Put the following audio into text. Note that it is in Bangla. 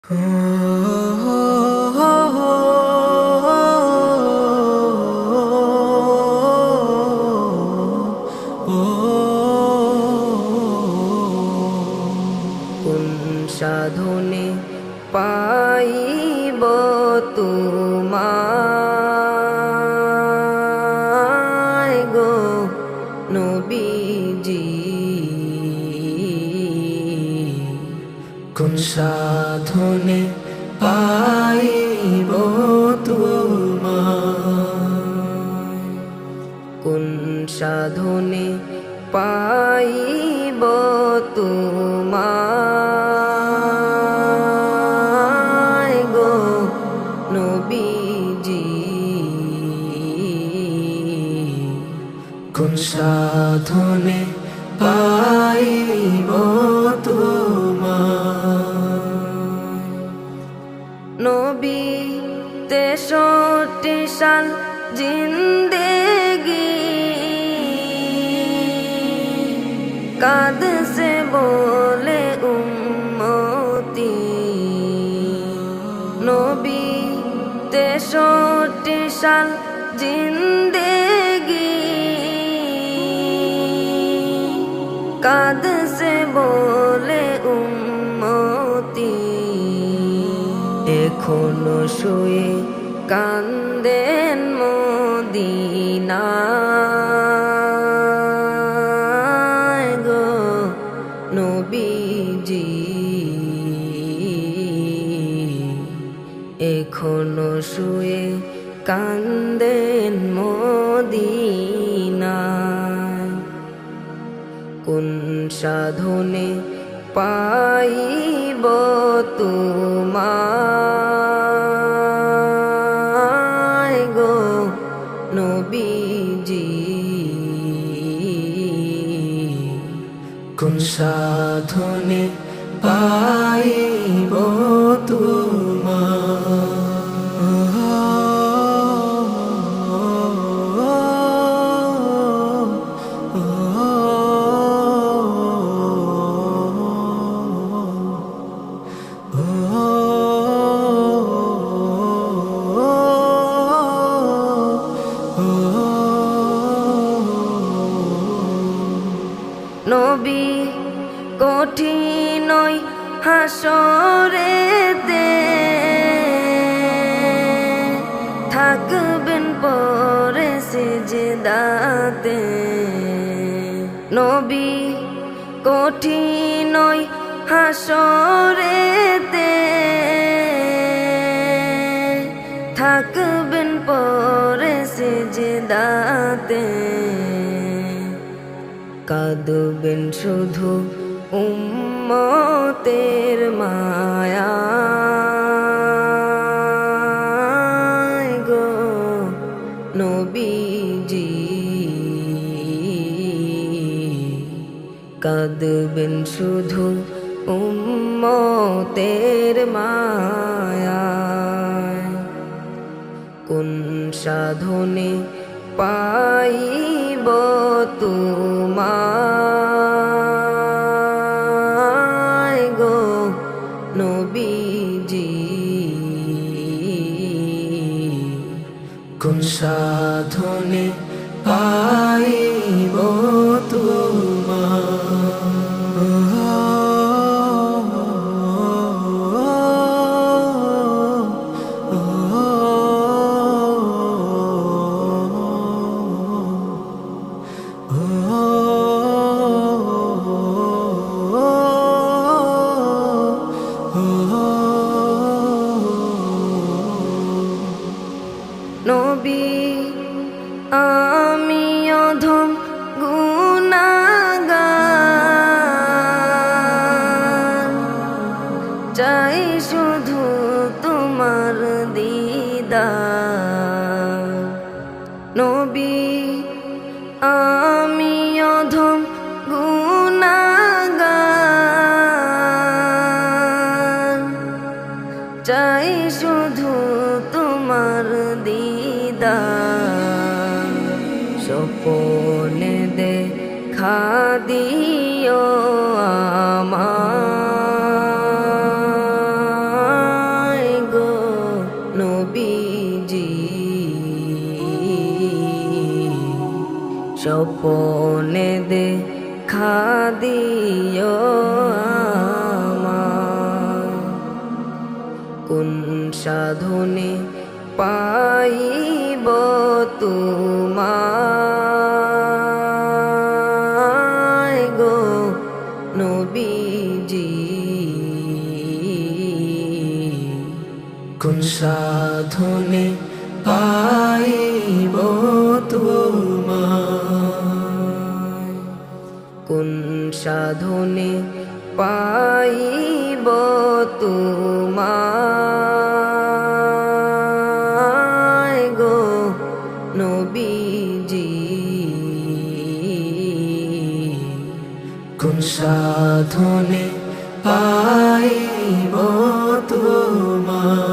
কোন সাধনে পাইব তোমায় গো নবীজি, কোন সাধনে পাইব তোমায়, কোন সাধনে পাইব তোমায় গো নবীজি, কোন সাধনে পাইব তোমায়। নবী 63 সাল জিন্দেগি কাঁদছে বলে উম্মতি, নবী 63 সাল জিন্দেগি কাঁদছে বলে উম্মতি, এখনো শুয়ে কান্দেন মদিনায় গো নবীজি, এখনো শুয়ে কান্দেন মদিনায়। কোন সাধনে পাইব তোমায় গো নবীজি, কোন সাধনে পাইব নবী কঠিন হাসরেতে থাকবেন পরে সিজদাতে, নবী কঠিন হাসরেতে থাকবেন পরে সিজদাতে, কাঁদবেন শুধু উম্মতের মায়ায় গো নবীজি, কাঁদবেন শুধু উম্মতের মায়ায়। কোন সাধনে পাইব তোমায় গো নবীজি, কোন সাধনে পাইব নবী আমি অধম গুনাহগার, চাই শুধু তোমার দিদার, নবী আমি অধম গুনাহগার, চাই শুধু তোমার দিদার, স্বপ্নে দেখা দিও আমায় দিও আমায়। কোন সাধনে পাইব তোমায় গো নবীজি। কোন সাধনে পাইব তোমায়। কোন সাধনে পাইব তোমায় গো নবীজি। কোন সাধনে পাইব তোমায়।